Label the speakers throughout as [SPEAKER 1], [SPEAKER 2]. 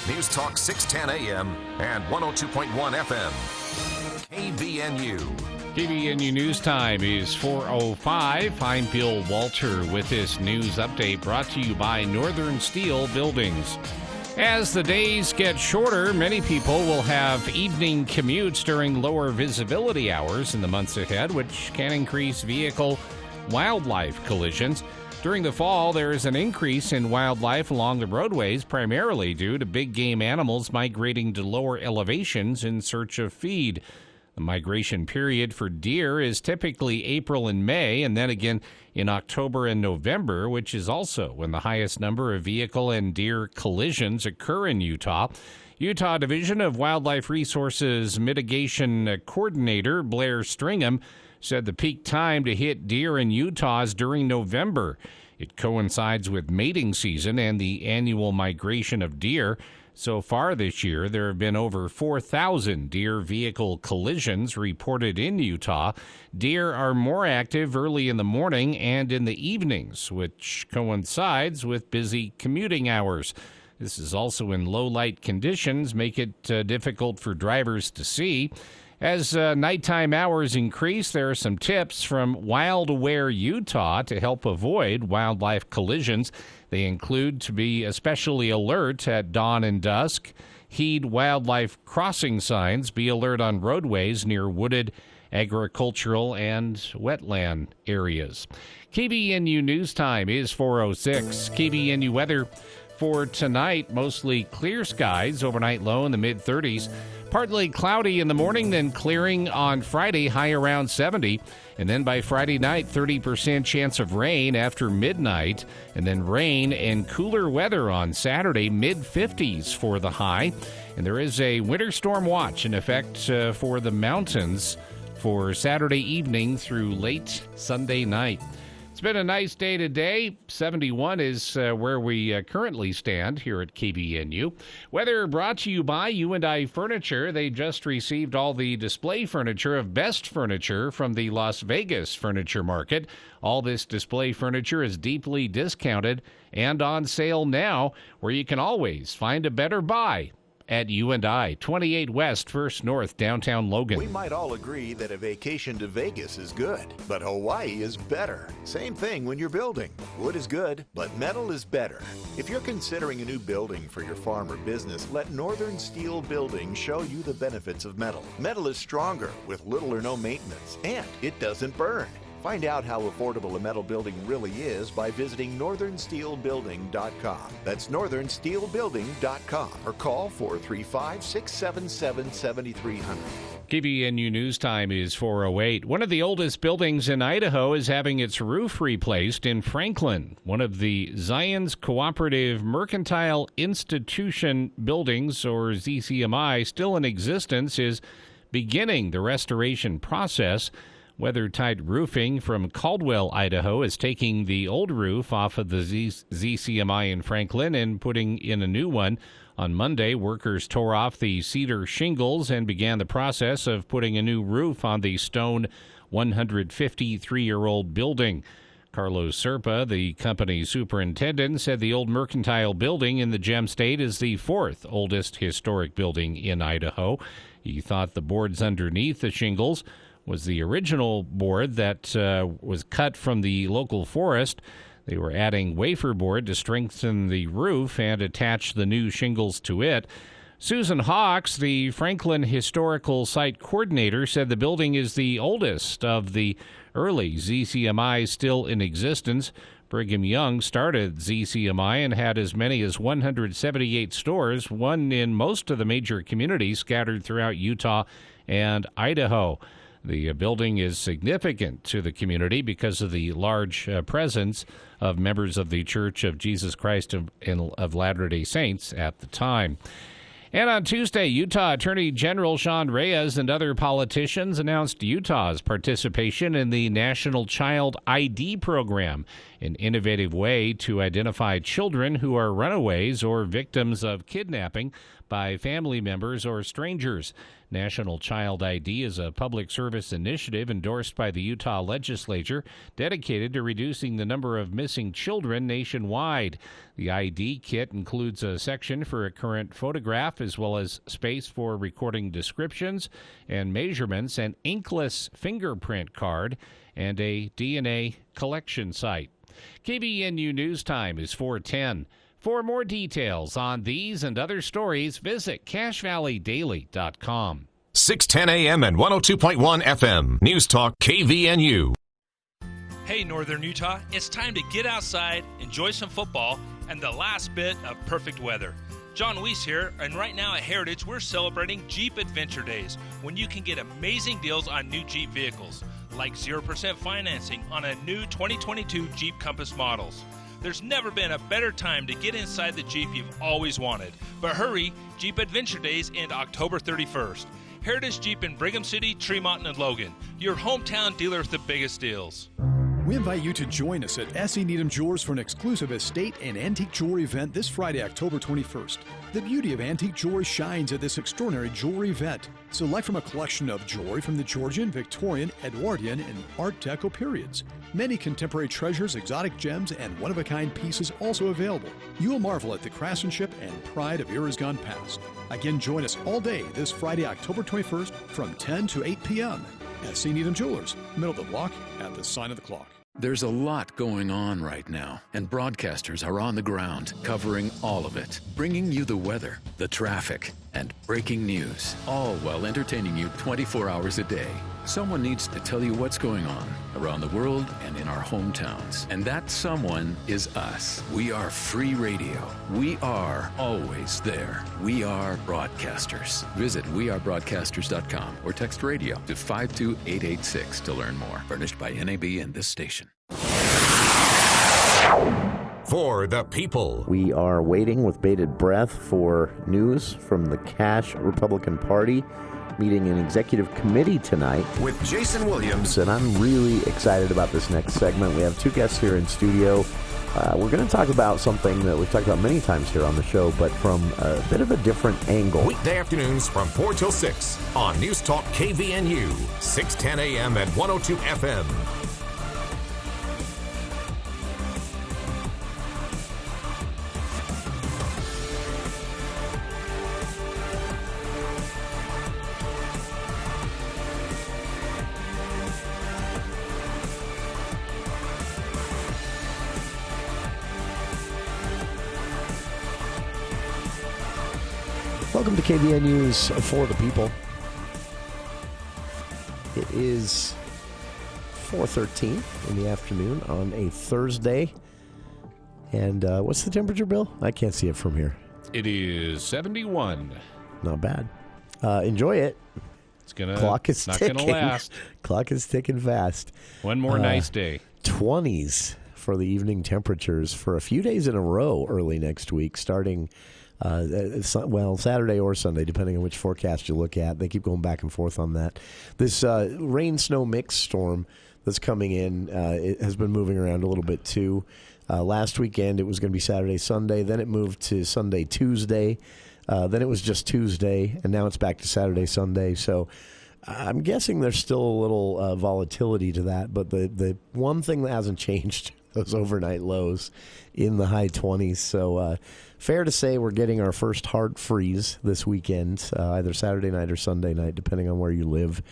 [SPEAKER 1] News Talk 610 AM and 102.1 FM. KBNU.
[SPEAKER 2] KBNU News Time is 4:05. I'm Bill Walter with this news update brought to you by Northern Steel Buildings. As the days get shorter, many people will have evening commutes during lower visibility hours in the months ahead, which can increase vehicle-wildlife collisions. During the fall, there is an increase in wildlife along the roadways, primarily due to big game animals migrating to lower elevations in search of feed. The migration period for deer is typically April and May, and then again in October and November, which is also when the highest number of vehicle and deer collisions occur in Utah. Utah Division of Wildlife Resources Mitigation Coordinator Blair Stringham said the peak time to hit deer in Utah is during November. It coincides with mating season and the annual migration of deer. So far this year, there have been over 4,000 deer vehicle collisions reported in Utah. Deer are more active early in the morning and in the evenings, which coincides with busy commuting hours. This is also when low light conditions make it difficult for drivers to see. As nighttime hours increase, there are some tips from Wild Aware Utah to help avoid wildlife collisions. They include to be especially alert at dawn and dusk, heed wildlife crossing signs, be alert on roadways near wooded, agricultural, and wetland areas. KBNU News Time is 4:06. KBNU weather for tonight, mostly clear skies, overnight low in the mid-30s. Partly cloudy in the morning, then clearing on Friday, high around 70. And then by Friday night, 30% chance of rain after midnight. And then rain and cooler weather on Saturday, mid-50s for the high. And there is a winter storm watch in effect for the mountains for Saturday evening through late Sunday night. It's been a nice day today. 71 is where we currently stand here at KBNU. Weather brought to you by U&I Furniture. They just received all the display furniture of Best Furniture from the Las Vegas Furniture Market. All this display furniture is deeply discounted and on sale now, where you can always find a better buy at U&I, 28 West, 1st North, downtown Logan.
[SPEAKER 3] We might all agree that a vacation to Vegas is good, but Hawaii is better. Same thing when you're building. Wood is good, but metal is better. If you're considering a new building for your farm or business, let Northern Steel Building show you the benefits of metal. Metal is stronger with little or no maintenance, and it doesn't burn. Find out how affordable a metal building really is by visiting northernsteelbuilding.com. That's northernsteelbuilding.com or call 435-677-7300.
[SPEAKER 2] KBNU News Time is 4:08. One of the oldest buildings in Idaho is having its roof replaced in Franklin. One of the Zion's Cooperative Mercantile Institution buildings, or ZCMI, still in existence, is beginning the restoration process. WeatherTight Roofing from Caldwell, Idaho, is taking the old roof off of the ZCMI in Franklin and putting in a new one. On Monday, workers tore off the cedar shingles and began the process of putting a new roof on the stone 153-year-old building. Carlos Serpa, the company's superintendent, said the old mercantile building in the Gem State is the fourth oldest historic building in Idaho. He thought the boards underneath the shingles was the original board that was cut from the local forest. They were adding wafer board to strengthen the roof and attach the new shingles to it. Susan Hawks, the Franklin Historical Site Coordinator, said the building is the oldest of the early ZCMIs still in existence. Brigham Young started ZCMI and had as many as 178 stores, one in most of the major communities scattered throughout Utah and Idaho. The building is significant to the community because of the large presence of members of the Church of Jesus Christ of Latter-day Saints at the time. And on Tuesday, Utah Attorney General Sean Reyes and other politicians announced Utah's participation in the National Child ID Program, an innovative way to identify children who are runaways or victims of kidnapping by family members or strangers. National Child ID is a public service initiative endorsed by the Utah legislature dedicated to reducing the number of missing children nationwide. The ID kit includes a section for a current photograph as well as space for recording descriptions and measurements, an inkless fingerprint card, and a DNA collection site. KVNU News Time is 4:10. For more details on these and other stories, visit CacheValleyDaily.com.
[SPEAKER 1] 610 AM and 102.1 FM. News Talk KVNU.
[SPEAKER 4] Hey, Northern Utah, it's time to get outside, enjoy some football, and the last bit of perfect weather. John Weiss here, and right now at Heritage, we're celebrating Jeep Adventure Days, when you can get amazing deals on new Jeep vehicles, like 0% financing on a new 2022 Jeep Compass models. There's never been a better time to get inside the Jeep you've always wanted. But hurry, Jeep Adventure Days end October 31st. Heritage Jeep in Brigham City, Tremont, and Logan, your hometown dealer with the biggest deals.
[SPEAKER 5] We invite you to join us at S.E. Needham Jewelers for an exclusive estate and antique jewelry event this Friday, October 21st. The beauty of antique jewelry shines at this extraordinary jewelry event. Select from a collection of jewelry from the Georgian, Victorian, Edwardian, and Art Deco periods. Many contemporary treasures, exotic gems, and one-of-a-kind pieces also available. You will marvel at the craftsmanship and pride of eras gone past. Again, join us all day this Friday, October 21st from 10 to 8 p.m. at S.E. Needham Jewelers, middle of the block at the sign of the clock.
[SPEAKER 6] There's a lot going on right now, and broadcasters are on the ground covering all of it, bringing you the weather, the traffic, and breaking news, all while entertaining you 24 hours a day. Someone needs to tell you what's going on around the world and in our hometowns, and that someone is us. We are free radio. We are always there. We are broadcasters. Visit wearebroadcasters.com or text radio to 52886 to learn more. Furnished by NAB and this station.
[SPEAKER 1] For the people.
[SPEAKER 7] We are waiting with bated breath for news from the Cache Republican Party meeting an executive committee tonight
[SPEAKER 1] With Jason Williams.
[SPEAKER 7] and I'm really excited about this next segment. We have two guests here in studio. We're going to talk about something that we've talked about many times here on the show, but from a bit of a different angle.
[SPEAKER 1] Weekday afternoons from 4 till 6 on News Talk KVNU, 610 AM and 102 FM.
[SPEAKER 7] Welcome to KVNU's For the People. It is 4:13 in the afternoon on a Thursday. And what's the temperature, Bill? I can't see it from here.
[SPEAKER 2] It is 71.
[SPEAKER 7] Not bad. Enjoy it.
[SPEAKER 2] It's gonna
[SPEAKER 7] Clock is
[SPEAKER 2] not
[SPEAKER 7] ticking.
[SPEAKER 2] gonna last.
[SPEAKER 7] Clock is ticking fast.
[SPEAKER 2] One more nice day.
[SPEAKER 7] 20s for the evening temperatures for a few days in a row early next week, starting Saturday or Sunday, depending on which forecast you look at. They keep going back and forth on that. This rain-snow mix storm that's coming in it has been moving around a little bit too. Last weekend it was going to be Saturday, Sunday. Then it moved to Sunday, Tuesday. Then it was just Tuesday, and now it's back to Saturday, Sunday. So I'm guessing there's still a little volatility to that. But the one thing that hasn't changed, those overnight lows in the high 20s. So fair to say we're getting our first hard freeze this weekend, either Saturday night or Sunday night, depending on where you live.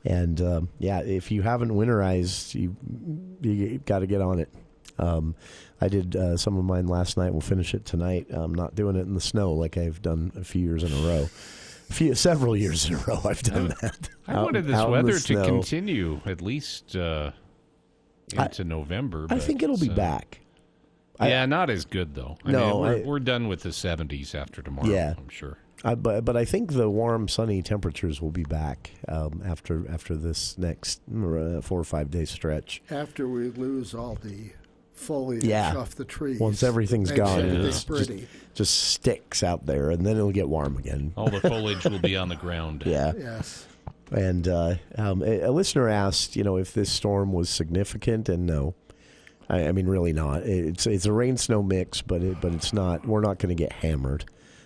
[SPEAKER 7] And, if you haven't winterized, you got to get on it. I did some of mine last night. We'll finish it tonight. I'm not doing it in the snow like I've done a few years in a row. Several years in a row I've done that.
[SPEAKER 2] I wanted this weather to continue at least into November.
[SPEAKER 7] I think it'll be back.
[SPEAKER 2] Not as good, though. I mean, we're done with the 70s after tomorrow, I'm sure.
[SPEAKER 7] But I think the warm, sunny temperatures will be back after this next 4 or 5 day stretch.
[SPEAKER 8] After we lose all the foliage off the trees.
[SPEAKER 7] Once everything's gone,
[SPEAKER 8] it
[SPEAKER 7] just sticks out there, and then it'll get warm again.
[SPEAKER 2] All the foliage will be on the ground.
[SPEAKER 7] Yeah.
[SPEAKER 8] Yes.
[SPEAKER 7] And a listener asked, if this storm was significant, and no. I mean, really not. It's a rain-snow mix, but it's not. We're not going to get hammered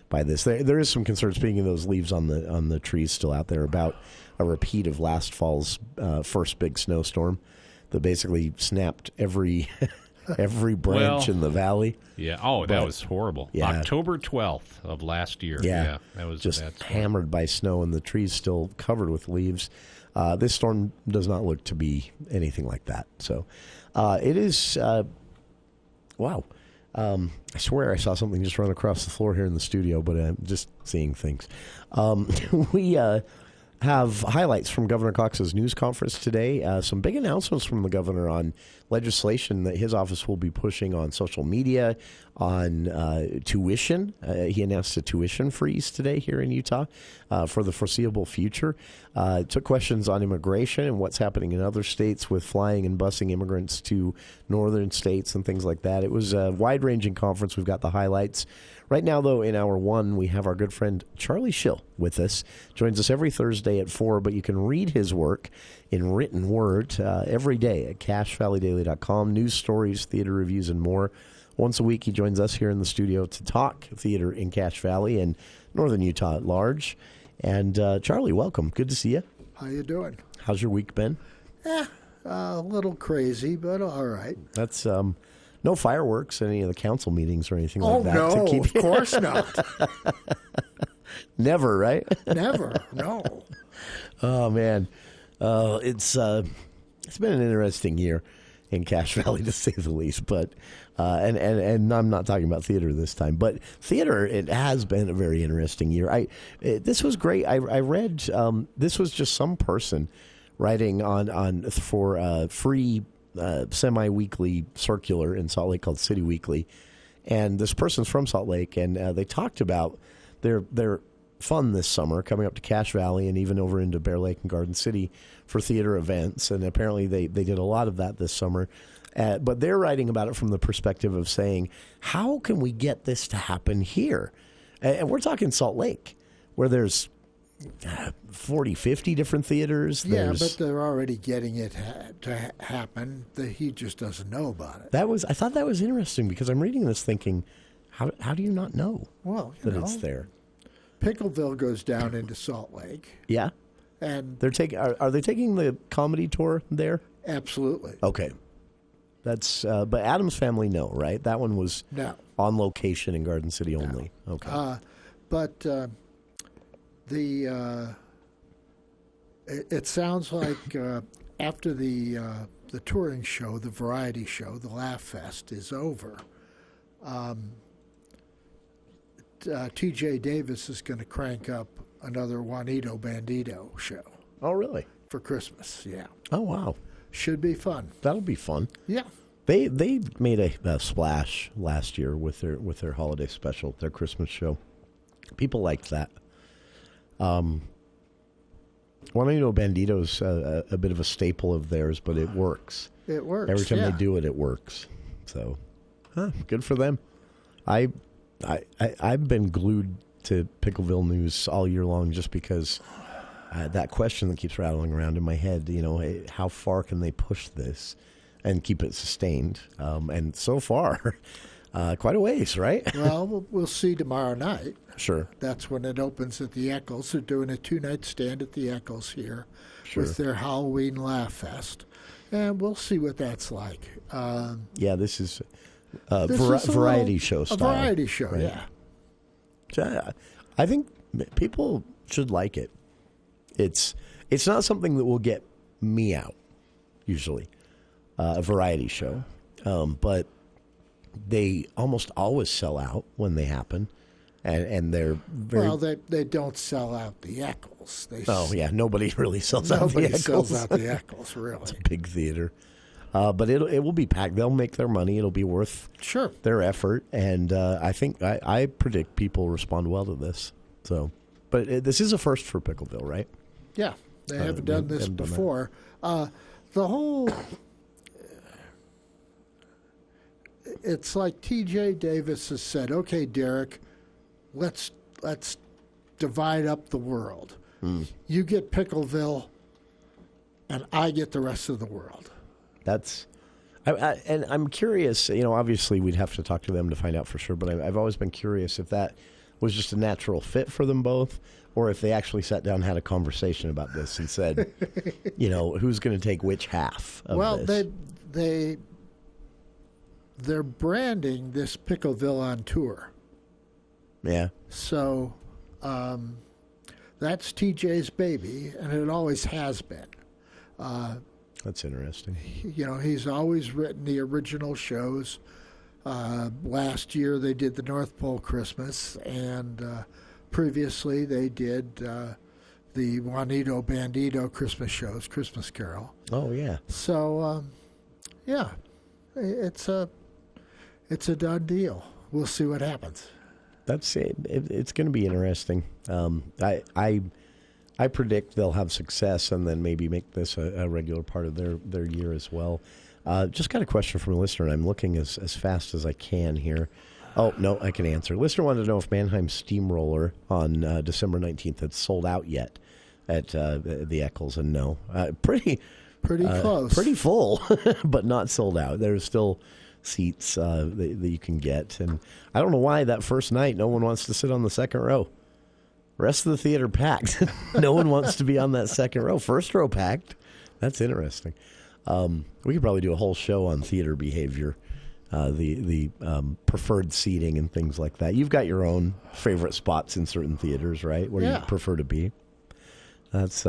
[SPEAKER 7] by this. There is some concern, speaking of those leaves on the trees still out there, about a repeat of last fall's first big snowstorm that basically snapped every branch in the valley.
[SPEAKER 2] Yeah. Oh, that was horrible.
[SPEAKER 7] Yeah.
[SPEAKER 2] October 12th of last year.
[SPEAKER 7] Yeah.
[SPEAKER 2] That was
[SPEAKER 7] just
[SPEAKER 2] a bad storm.
[SPEAKER 7] hammered by snow, and the trees still covered with leaves. This storm does not look to be anything like that. So it is, wow. I swear I saw something just run across the floor here in the studio, but I'm just seeing things. We have highlights from Governor Cox's news conference today. Some big announcements from the governor on legislation that his office will be pushing on social media, on tuition. He announced a tuition freeze today here in Utah for the foreseeable future. Took questions on immigration and what's happening in other states with flying and busing immigrants to northern states and things like that. It was a wide-ranging conference. We've got the highlights. Right now, though, in hour one, we have our good friend Charlie Schill with us. Joins us every Thursday at 4, but you can read his work in written word every day at CacheValleyDaily.com. News stories, theater reviews, and more. Once a week, he joins us here in the studio to talk theater in Cache Valley and northern Utah at large. And Charlie, welcome. Good to see you.
[SPEAKER 8] How you doing?
[SPEAKER 7] How's your week been?
[SPEAKER 8] A little crazy, but all right.
[SPEAKER 7] That's no fireworks, any of the council meetings or anything like that.
[SPEAKER 8] Oh, no, of course not.
[SPEAKER 7] Never, right?
[SPEAKER 8] Never, no.
[SPEAKER 7] Oh, man. It's been an interesting year in Cache Valley, to say the least. But and I'm not talking about theater this time, but theater, it has been a very interesting year. This was great. I read this was just some person writing on for a free semi-weekly circular in Salt Lake called City Weekly, and this person's from Salt Lake, and they talked about their fun this summer coming up to Cache Valley and even over into Bear Lake and Garden City for theater events, and apparently they did a lot of that this summer. But they're writing about it from the perspective of saying, how can we get this to happen here? And we're talking Salt Lake, where there's 40, 50 different theaters.
[SPEAKER 8] Yeah, but they're already getting it to happen. He just doesn't know about it.
[SPEAKER 7] I thought that was interesting, because I'm reading this thinking, how do you not know it's there?
[SPEAKER 8] Pickleville goes down into Salt Lake.
[SPEAKER 7] Yeah.
[SPEAKER 8] And
[SPEAKER 7] are they taking the comedy tour there?
[SPEAKER 8] Absolutely.
[SPEAKER 7] Okay. That's but Adam's Family, no, right? That one was on location in Garden City only.
[SPEAKER 8] No.
[SPEAKER 7] Okay.
[SPEAKER 8] But it sounds like after the touring show, the variety show, the Laugh Fest is over, T.J. Davis is going to crank up another Juanito Bandito show.
[SPEAKER 7] Oh, really?
[SPEAKER 8] For Christmas, yeah.
[SPEAKER 7] Oh, wow.
[SPEAKER 8] Should be fun.
[SPEAKER 7] That'll be fun.
[SPEAKER 8] Yeah.
[SPEAKER 7] They made a splash last year with their holiday special, their Christmas show. People liked that. Juanito Bandito's a bit of a staple of theirs, but it works.
[SPEAKER 8] It works.
[SPEAKER 7] Every time they do it, it works. So, good for them. I've been glued to Pickleville news all year long, just because that question that keeps rattling around in my head, how far can they push this and keep it sustained? And so far, quite a ways, right?
[SPEAKER 8] Well, we'll see tomorrow night.
[SPEAKER 7] Sure.
[SPEAKER 8] That's when it opens at the Eccles. They're doing a 2-night stand at the Eccles here with their Halloween Laugh Fest. And we'll see what that's like.
[SPEAKER 7] This is variety show style.
[SPEAKER 8] A variety show, right? Yeah.
[SPEAKER 7] So, I think people should like it. It's not something that will get me out, usually, a variety show. But they almost always sell out when they happen. And they're very...
[SPEAKER 8] Well, they don't sell out the Eccles.
[SPEAKER 7] Nobody really sells out the Eccles.
[SPEAKER 8] Nobody sells out the Eccles, really.
[SPEAKER 7] It's a big theater. But it will be packed. They'll make their money. It'll be worth their effort. And I think I predict people respond well to this. So, but this is a first for Pickleville, right?
[SPEAKER 8] Yeah, they haven't done this before. The whole... It's like T.J. Davis has said, okay, Derek, let's divide up the world. You get Pickleville, and I get the rest of the world. And I'm curious, obviously we'd have to talk to them to find out for sure, but I've always been curious if that
[SPEAKER 7] was just a natural fit for them both, or if they actually sat down and had a conversation about this and said, who's going to take which half of this.
[SPEAKER 8] They're branding this Pickleville on tour.
[SPEAKER 7] Yeah.
[SPEAKER 8] So that's TJ's baby, and it always has been.
[SPEAKER 7] That's interesting.
[SPEAKER 8] He's always written the original shows. Last year they did the North Pole Christmas, and previously they did the Juanito Bandito Christmas shows, Christmas Carol.
[SPEAKER 7] Oh, yeah.
[SPEAKER 8] So, it's a done deal. We'll see what happens.
[SPEAKER 7] That's it. It's going to be interesting. I predict they'll have success and then maybe make this a regular part of their year as well. Just got a question from a listener, and I'm looking as fast as I can here. Oh, no, I can answer. Listener wanted to know if Mannheim Steamroller on December 19th had sold out yet at the Eccles, and no. Pretty
[SPEAKER 8] close.
[SPEAKER 7] Pretty full, but not sold out. There's still seats that you can get. And I don't know why that first night no one wants to sit on the second row. Rest of the theater packed. No one wants to be on that second row. First row packed. That's interesting. We could probably do a whole show on theater behavior, the preferred seating and things like that. You've got your own favorite spots in certain theaters, right, where you prefer to be. That's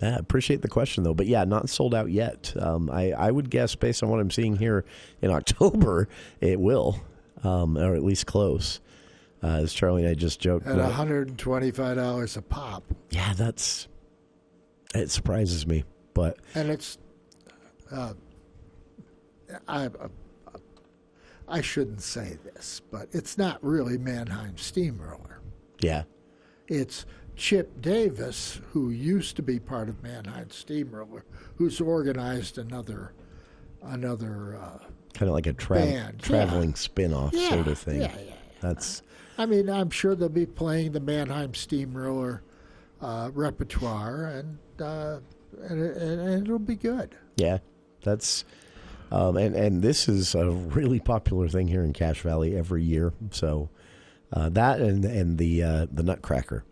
[SPEAKER 7] I appreciate the question, though. But, yeah, not sold out yet. I would guess, based on what I'm seeing here in October, it will, or at least close. As Charlie and I just joked.
[SPEAKER 8] At $125 a pop.
[SPEAKER 7] Yeah, it surprises me. But
[SPEAKER 8] and it's, I shouldn't say this, but it's not really Mannheim Steamroller.
[SPEAKER 7] Yeah.
[SPEAKER 8] It's Chip Davis, who used to be part of Mannheim Steamroller, who's organized another kind
[SPEAKER 7] of like a traveling spin-off sort of thing.
[SPEAKER 8] Yeah. I'm sure they'll be playing the Mannheim Steamroller repertoire, and it'll be good.
[SPEAKER 7] Yeah, that's and this is a really popular thing here in Cache Valley every year. So that and the Nutcracker,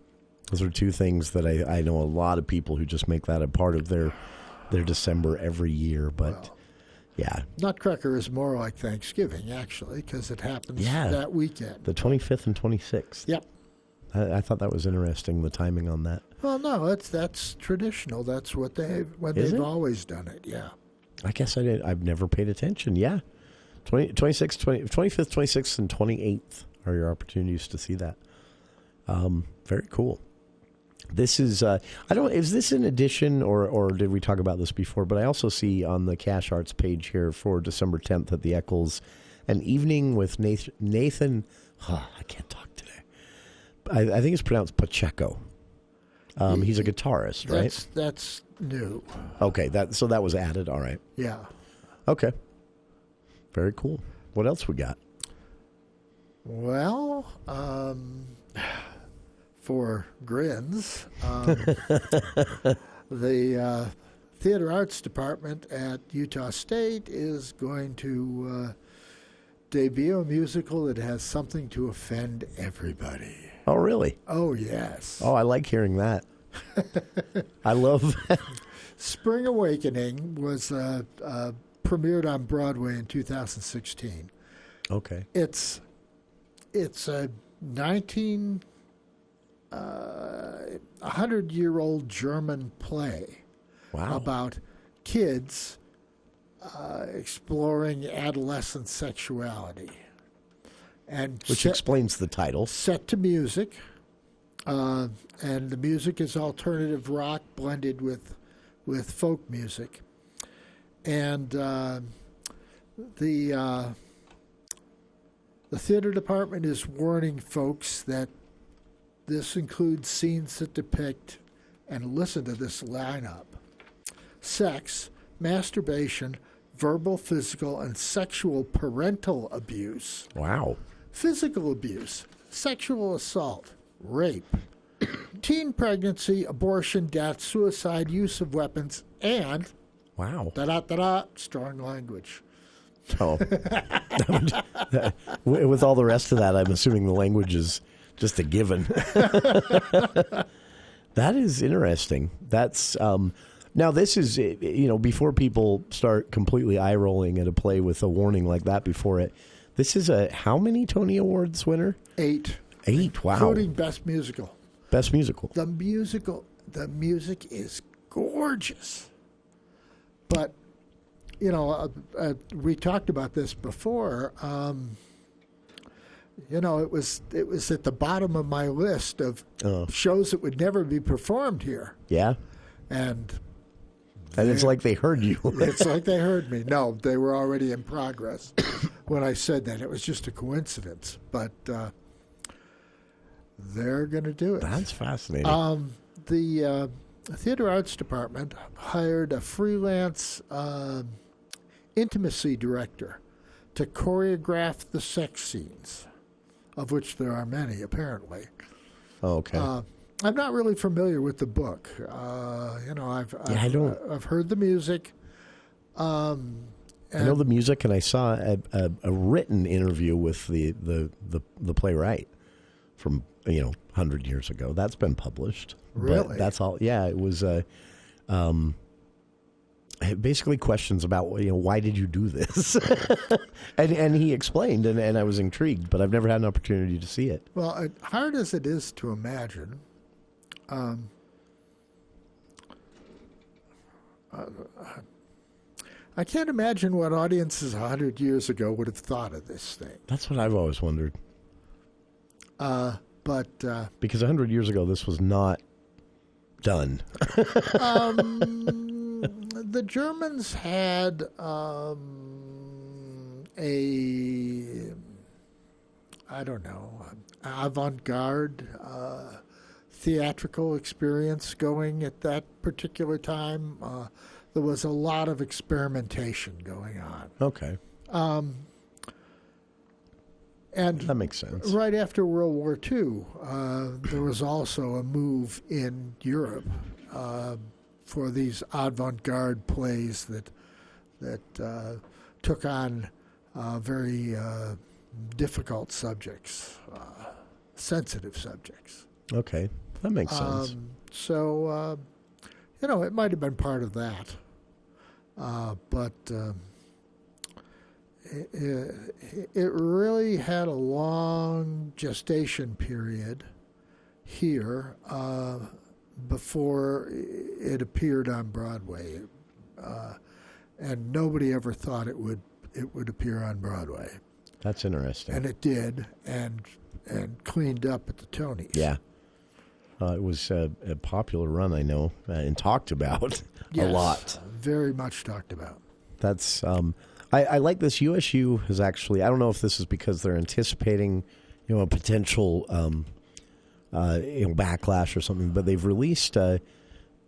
[SPEAKER 7] those are two things that I know a lot of people who just make that a part of their December every year. But yeah,
[SPEAKER 8] Nutcracker is more like Thanksgiving actually, because it happens that weekend,
[SPEAKER 7] the 25th and 26th.
[SPEAKER 8] Yep.
[SPEAKER 7] I thought that was interesting, the timing on that.
[SPEAKER 8] Well, no, that's traditional. That's what they've always done it. Yeah.
[SPEAKER 7] I guess I've never paid attention. Yeah. 25th, 26th, and 28th are your opportunities to see that. Very cool. This is, is this in addition, or did we talk about this before? But I also see on the Cache Arts page here for December 10th at the Eccles, an evening with Nathan, I can't talk today. I think it's pronounced Pacheco. He's a guitarist, right?
[SPEAKER 8] That's new.
[SPEAKER 7] Okay, so that was added. All right.
[SPEAKER 8] Yeah.
[SPEAKER 7] Okay. Very cool. What else we got?
[SPEAKER 8] Well, for grins, the Theater Arts Department at Utah State is going to debut a musical that has something to offend everybody.
[SPEAKER 7] Oh, really?
[SPEAKER 8] Oh, yes.
[SPEAKER 7] Oh, I like hearing that. I love that.
[SPEAKER 8] Spring Awakening was premiered on Broadway in 2016.
[SPEAKER 7] Okay.
[SPEAKER 8] It's a 100-year-old German play.
[SPEAKER 7] Wow.
[SPEAKER 8] About kids exploring adolescent sexuality.
[SPEAKER 7] Which explains the title.
[SPEAKER 8] Set to music, and the music is alternative rock blended with folk music. And the theater department is warning folks that this includes scenes that depict, and listen to this lineup, sex, masturbation, verbal, physical, and sexual parental abuse.
[SPEAKER 7] Wow.
[SPEAKER 8] Physical abuse, sexual assault, rape, teen pregnancy, abortion, death, suicide, use of weapons, and strong language.
[SPEAKER 7] Oh. With all the rest of that, I'm assuming the language is just a given. That is interesting. That's now this is, before people start completely eye rolling at a play with a warning like that before it. This is a how many Tony Awards winner?
[SPEAKER 8] 8.
[SPEAKER 7] 8. Wow.
[SPEAKER 8] Including Best Musical.
[SPEAKER 7] Best Musical.
[SPEAKER 8] The music is gorgeous. But, we talked about this before. It was at the bottom of my list of shows that would never be performed here.
[SPEAKER 7] Yeah.
[SPEAKER 8] And
[SPEAKER 7] it's like they heard you.
[SPEAKER 8] It's like they heard me. No, they were already in progress when I said that. It was just a coincidence. But they're going to do it.
[SPEAKER 7] That's fascinating.
[SPEAKER 8] The Theater Arts Department hired a freelance intimacy director to choreograph the sex scenes, of which there are many, apparently.
[SPEAKER 7] Oh, okay.
[SPEAKER 8] I'm not really familiar with the book. I've heard the music. I
[SPEAKER 7] know the music, and I saw a written interview with the playwright from 100 years ago. That's been published.
[SPEAKER 8] Really?
[SPEAKER 7] But that's all. Yeah, it was basically questions about why did you do this, and he explained, and I was intrigued, but I've never had an opportunity to see it.
[SPEAKER 8] Well, hard as it is to imagine. I can't imagine what audiences 100 years ago would have thought of this thing.
[SPEAKER 7] That's what I've always wondered.
[SPEAKER 8] But
[SPEAKER 7] because 100 years ago, this was not done.
[SPEAKER 8] The Germans had avant-garde theatrical experience going at that particular time. There was a lot of experimentation going on.
[SPEAKER 7] Okay.
[SPEAKER 8] And
[SPEAKER 7] that makes sense.
[SPEAKER 8] Right after World War II, there was also a move in Europe for these avant-garde plays that took on very difficult subjects, sensitive subjects.
[SPEAKER 7] Okay, that makes sense.
[SPEAKER 8] So, it might have been part of that, but it really had a long gestation period here before it appeared on Broadway, and nobody ever thought it would appear on Broadway.
[SPEAKER 7] That's interesting.
[SPEAKER 8] And it did, and cleaned up at the Tonys.
[SPEAKER 7] Yeah. It was a popular run, I know, and talked about a lot.
[SPEAKER 8] Very much talked about.
[SPEAKER 7] That's I like this. USU has actually, I don't know if this is because they're anticipating, a potential backlash or something, but they've released a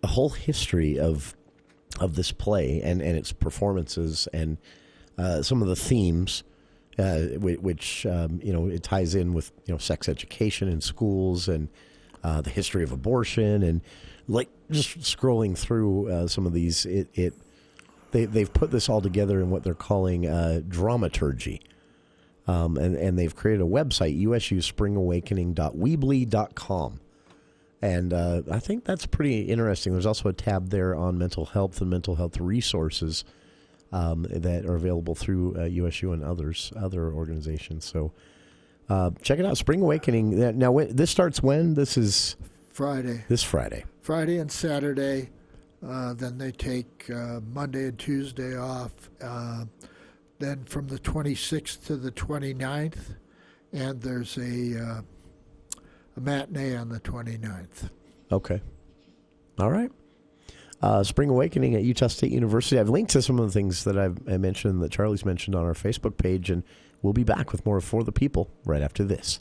[SPEAKER 7] whole history of this play and its performances and some of the themes, which it ties in with sex education in schools and the history of abortion, and like just scrolling through some of these, they've put this all together in what they're calling dramaturgy, and they've created a website, ususpringawakening.weebly.com, and I think that's pretty interesting. There's also a tab there on mental health and mental health resources that are available through USU and other organizations. So. Check it out, Spring Awakening. Now, this starts when? This is
[SPEAKER 8] Friday.
[SPEAKER 7] This Friday.
[SPEAKER 8] Friday and Saturday. Then they take Monday and Tuesday off. Then from the 26th to the 29th, and there's a matinee on the 29th.
[SPEAKER 7] Okay. All right. Spring Awakening at Utah State University. I've linked to some of the things that I mentioned, that Charlie's mentioned on our Facebook page, and we'll be back with more For the People right after this.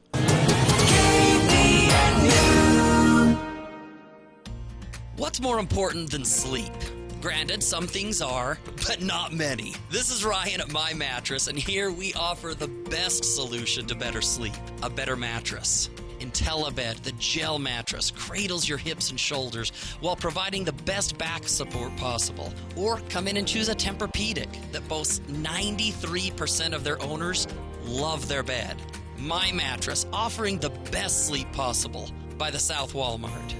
[SPEAKER 9] What's more important than sleep? Granted, some things are, but not many. This is Ryan at My Mattress, and here we offer the best solution to better sleep, a better mattress. IntelliBed, the gel mattress, cradles your hips and shoulders while providing the best back support possible. Or come in and choose a Tempur-Pedic that boasts 93% of their owners love their bed. My Mattress, offering the best sleep possible by the South Walmart.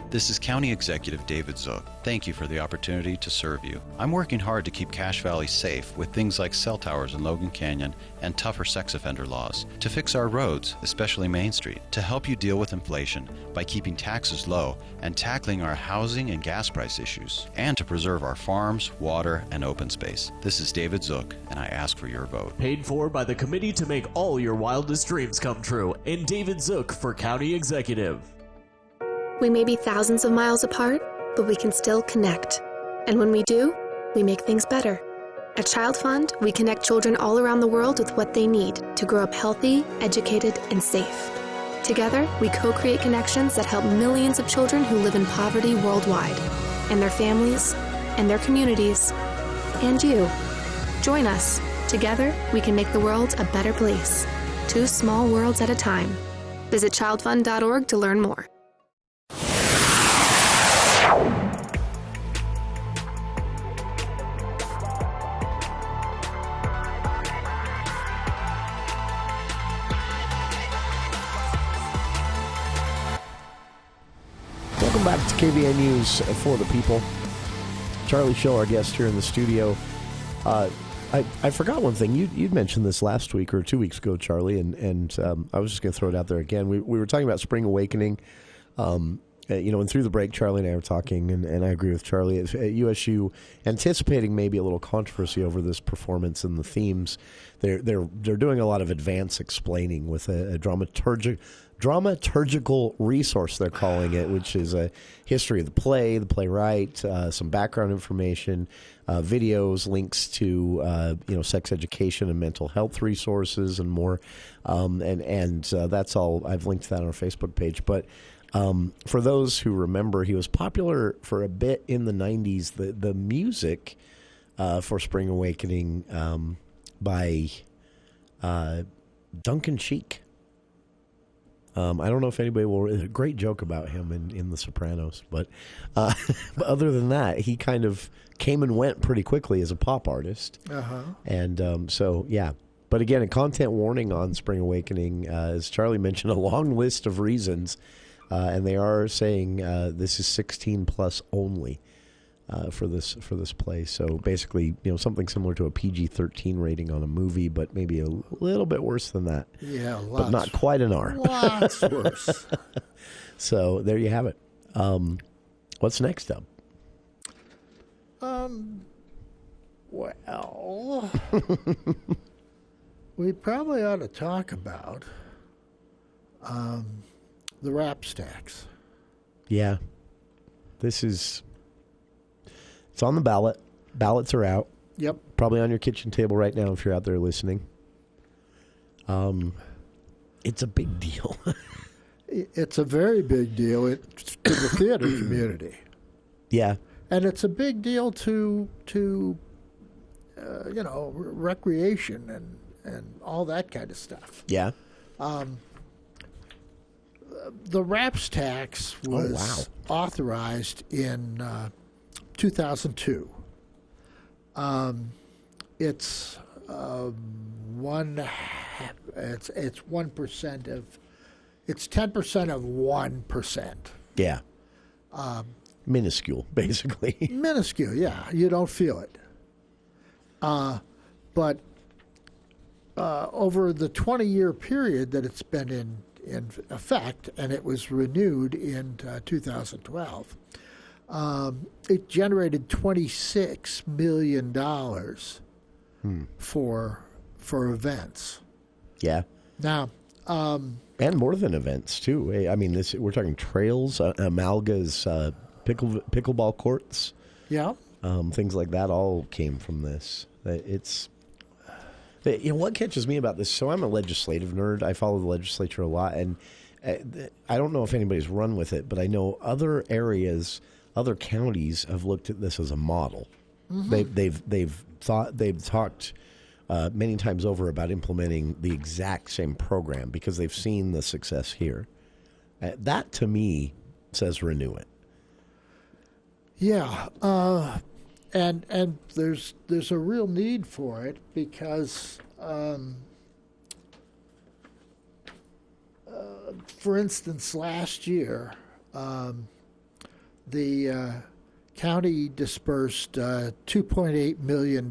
[SPEAKER 10] This is County Executive David Zook. Thank you for the opportunity to serve you. I'm working hard to keep Cache Valley safe with things like cell towers in Logan Canyon and tougher sex offender laws, to fix our roads, especially Main Street, to help you deal with inflation by keeping taxes low and tackling our housing and gas price issues, and to preserve our farms, water, and open space. This is David Zook, and I ask for your vote.
[SPEAKER 11] Paid for by the committee to make all your wildest dreams come true, and David Zook for County Executive.
[SPEAKER 12] We may be thousands of miles apart, but we can still connect. And when we do, we make things better. At Child Fund, we connect children all around the world with what they need to grow up healthy, educated, and safe. Together, we co-create connections that help millions of children who live in poverty worldwide, and their families, and their communities, and you. Join us. Together, we can make the world a better place. 2 small worlds at a time. Visit childfund.org to learn more.
[SPEAKER 7] Welcome back to KVN News for the People. Charlie Schill, our guest here in the studio. I forgot one thing. You'd mentioned this last week or 2 weeks ago, Charlie, and I was just going to throw it out there again. We were talking about Spring Awakening. And through the break, Charlie and I were talking, and I agree with Charlie. At USU, anticipating maybe a little controversy over this performance and the themes, they're doing a lot of advanced explaining with a dramaturgical resource, they're calling it, which is a history of the play, the playwright, some background information, videos, links to sex education and mental health resources, and more. And that's all. I've linked to that on our Facebook page, but. For those who remember, he was popular for a bit in the 90s. The music for Spring Awakening by Duncan Sheik. I don't know if anybody will. A great joke about him in The Sopranos, but other than that, he kind of came and went pretty quickly as a pop artist. And so, yeah. But again, a content warning on Spring Awakening, as Charlie mentioned, a long list of reasons. And they are saying this is 16 plus only for this play. So basically, something similar to a PG-13 rating on a movie, but maybe a little bit worse than that.
[SPEAKER 8] Yeah,
[SPEAKER 7] but not quite an R.
[SPEAKER 8] Lots worse.
[SPEAKER 7] So there you have it. What's next up?
[SPEAKER 8] Well, we probably ought to talk about the RAPZ tax.
[SPEAKER 7] Yeah. It's on the ballot. Ballots are out.
[SPEAKER 8] Yep.
[SPEAKER 7] Probably on your kitchen table right now if you're out there listening. It's a big deal.
[SPEAKER 8] It's a very big deal to the theater community.
[SPEAKER 7] Yeah.
[SPEAKER 8] And it's a big deal to recreation and all that kind of stuff.
[SPEAKER 7] Yeah.
[SPEAKER 8] The RAPZ tax was authorized in 2002. It's 1% of. It's 10% of 1%.
[SPEAKER 7] Yeah. Minuscule, basically.
[SPEAKER 8] Minuscule, yeah. You don't feel it. But over the 20-year period that it's been in effect, and it was renewed in 2012, it generated $26 million for events.
[SPEAKER 7] Yeah.
[SPEAKER 8] Now,
[SPEAKER 7] and more than events too. I mean, we're talking trails, Amalga's pickleball courts.
[SPEAKER 8] Yeah.
[SPEAKER 7] Things like that all came from this. What catches me about this? So I'm a legislative nerd. I follow the legislature a lot, and I don't know if anybody's run with it, but I know other areas, other counties have looked at this as a model. Mm-hmm. They've talked many times over about implementing the exact same program because they've seen the success here. That to me says renew it.
[SPEAKER 8] Yeah, and there's a real need for it because for instance, last year, the county dispersed $2.8 million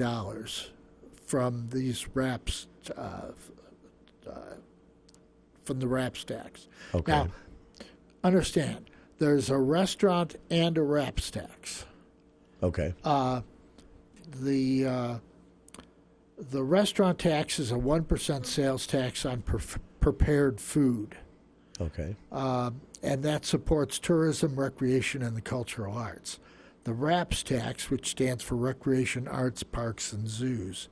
[SPEAKER 8] from these RAPs, from the RAPS tax.
[SPEAKER 7] Okay.
[SPEAKER 8] Now, understand, there's a restaurant and a RAPS tax.
[SPEAKER 7] Okay.
[SPEAKER 8] The restaurant tax is a 1% sales tax on prepared food.
[SPEAKER 7] Okay.
[SPEAKER 8] And that supports tourism, recreation, and the cultural arts. The RAPS tax, which stands for Recreation, Arts, Parks, and Zoos,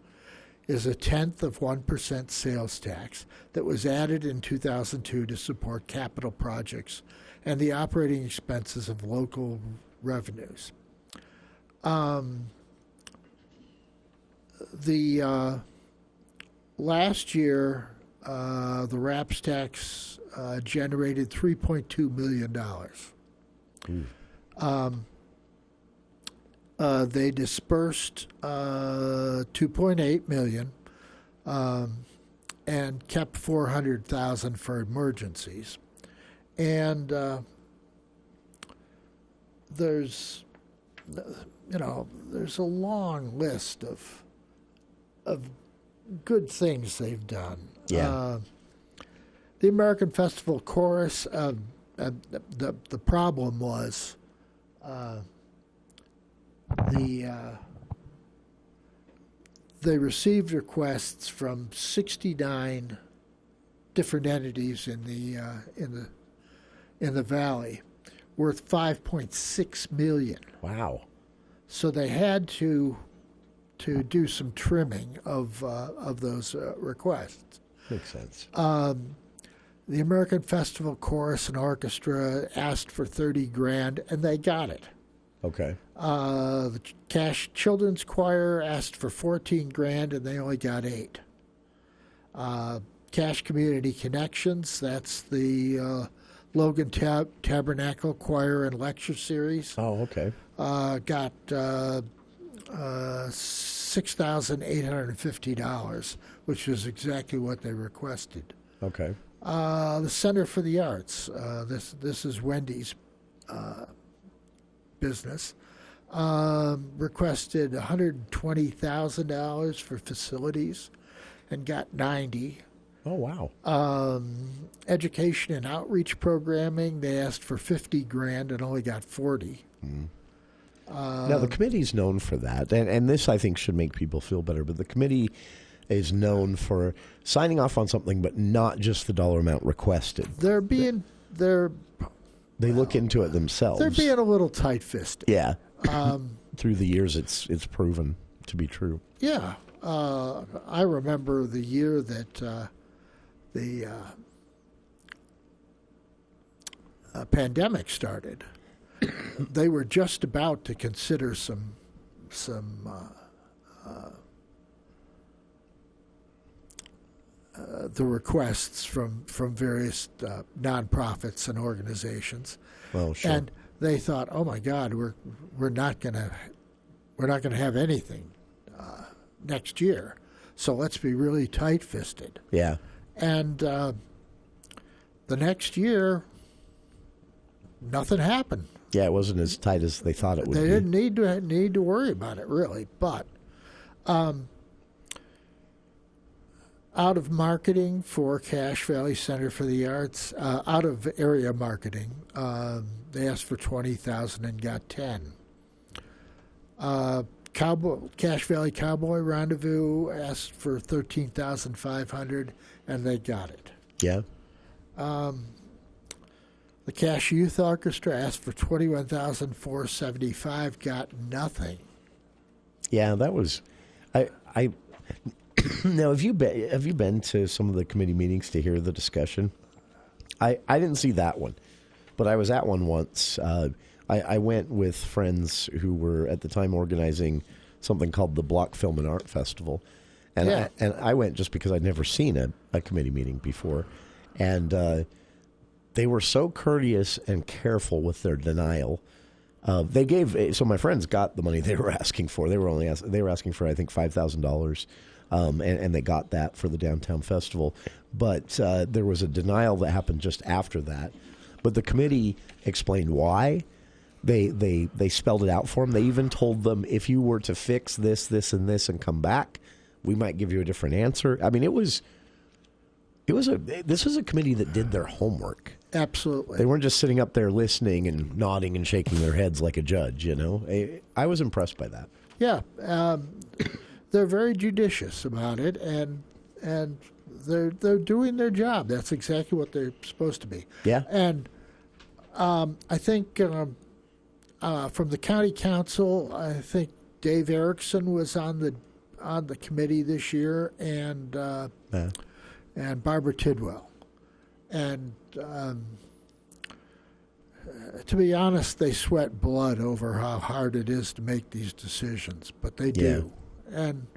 [SPEAKER 8] is a 0.1% sales tax that was added in 2002 to support capital projects and the operating expenses of local revenues. Last year, the RAPS tax generated $3.2 million. They dispersed $2.8 million and kept $400,000 for emergencies. And there's a long list of good things they've done.
[SPEAKER 7] Yeah.
[SPEAKER 8] The American Festival Chorus, the problem was they received requests from 69 different entities in the valley, worth $5.6 million.
[SPEAKER 7] Wow.
[SPEAKER 8] So they had to do some trimming of those requests.
[SPEAKER 7] Makes sense.
[SPEAKER 8] The American Festival Chorus and Orchestra asked for $30,000, and they got it.
[SPEAKER 7] Okay.
[SPEAKER 8] The Cash Children's Choir asked for $14,000, and they only got $8,000. Cash Community Connections, that's the Logan Tabernacle Choir and Lecture Series.
[SPEAKER 7] Oh, okay.
[SPEAKER 8] Got $6,850, which was exactly what they requested.
[SPEAKER 7] Okay.
[SPEAKER 8] The Center for the Arts, this is Wendy's business, requested $120,000 for facilities and got $90,000.
[SPEAKER 7] Oh, wow.
[SPEAKER 8] Education and outreach programming, they asked for $50,000 and only got $40,000.
[SPEAKER 7] Now, the committee's known for that, and this, I think, should make people feel better, but the committee is known for signing off on something, but not just the dollar amount requested.
[SPEAKER 8] They
[SPEAKER 7] look into it themselves.
[SPEAKER 8] They're being a little tight-fisted.
[SPEAKER 7] Yeah. Through the years, it's proven to be true.
[SPEAKER 8] Yeah. I remember the year that the pandemic started. They were just about to consider some the requests from various nonprofits and organizations.
[SPEAKER 7] Well, sure.
[SPEAKER 8] And they thought, "Oh my God, we're not gonna have anything next year. So let's be really tight-fisted."
[SPEAKER 7] Yeah.
[SPEAKER 8] And the next year, nothing happened.
[SPEAKER 7] Yeah, it wasn't as tight as they thought it would be.
[SPEAKER 8] They didn't need to worry about it, really. But out of marketing for Cache Valley Center for the Arts, out of area marketing, they asked for $20,000 and got $10,000. Cache Valley Cowboy Rendezvous asked for $13,500, and they got it.
[SPEAKER 7] Yeah.
[SPEAKER 8] The Cache Youth Orchestra asked for $21,475, got nothing.
[SPEAKER 7] Yeah, that was. I now, have you been to some of the committee meetings to hear the discussion? I didn't see that one, but I was at one once. I went with friends who were at the time organizing something called the Block Film and Art Festival, and I went just because I'd never seen a committee meeting before, and they were so courteous and careful with their denial. So my friends got the money they were asking for. They were asking for, I think, $5,000 and they got that for the downtown festival. But there was a denial that happened just after that. But the committee explained why. They spelled it out for them. They even told them, if you were to fix this, this, and this and come back, we might give you a different answer. I mean, this was a committee that did their homework.
[SPEAKER 8] Absolutely.
[SPEAKER 7] They weren't just sitting up there listening and nodding and shaking their heads like a judge, you know. I was impressed by that.
[SPEAKER 8] Yeah. They're very judicious about it, and they're doing their job. That's exactly what they're supposed to be.
[SPEAKER 7] Yeah.
[SPEAKER 8] And I think from the county council, I think Dave Erickson was on the committee this year, and Barbara Tidwell. And to be honest, they sweat blood over how hard it is to make these decisions, but they do. And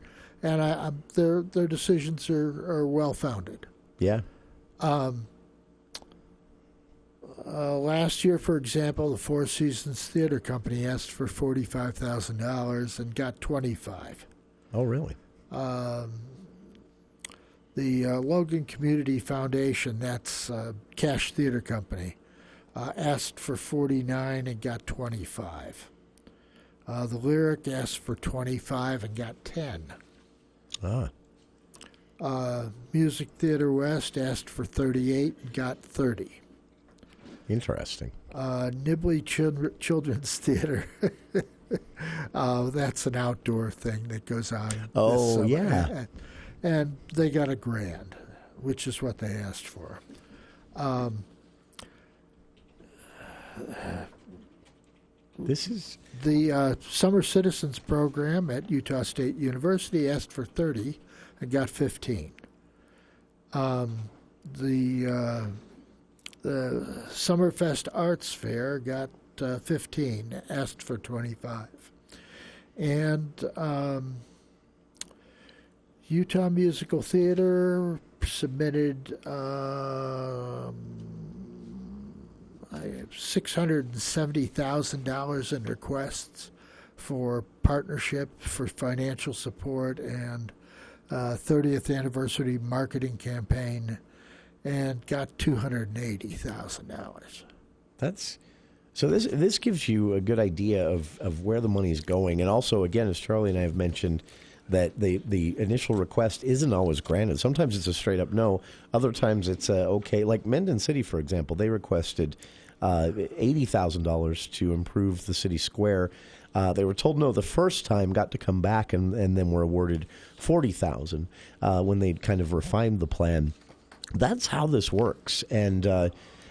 [SPEAKER 8] their decisions are well founded.
[SPEAKER 7] Yeah.
[SPEAKER 8] Last year, for example, the Four Seasons Theater Company asked for $45,000 and got $25,000.
[SPEAKER 7] Oh, really?
[SPEAKER 8] The Logan Community Foundation, that's Cash Theater Company, asked for $49,000 and got $25,000. The Lyric asked for $25,000 and got $10,000. Music Theater West asked for $38,000 and got $30,000.
[SPEAKER 7] Interesting.
[SPEAKER 8] Nibley Children's Theater. That's an outdoor thing that goes on.
[SPEAKER 7] Oh, yeah.
[SPEAKER 8] And they got $1,000, which is what they asked for.
[SPEAKER 7] This is
[SPEAKER 8] the Summer Citizens Program at Utah State University asked for $30,000 and got $15,000. The Summerfest Arts Fair got $15,000, asked for $25,000, and Utah Musical Theater submitted $670,000 in requests for partnership, for financial support, and 30th anniversary marketing campaign, and got $280,000.
[SPEAKER 7] So this gives you a good idea of where the money is going, and also, again, as Charlie and I have mentioned, that the initial request isn't always granted. Sometimes it's a straight up no. Other times it's okay. Like Mendon City, for example, they requested $80,000 to improve the city square. They were told no the first time, got to come back, and then were awarded $40,000 when they'd kind of refined the plan. That's how this works. And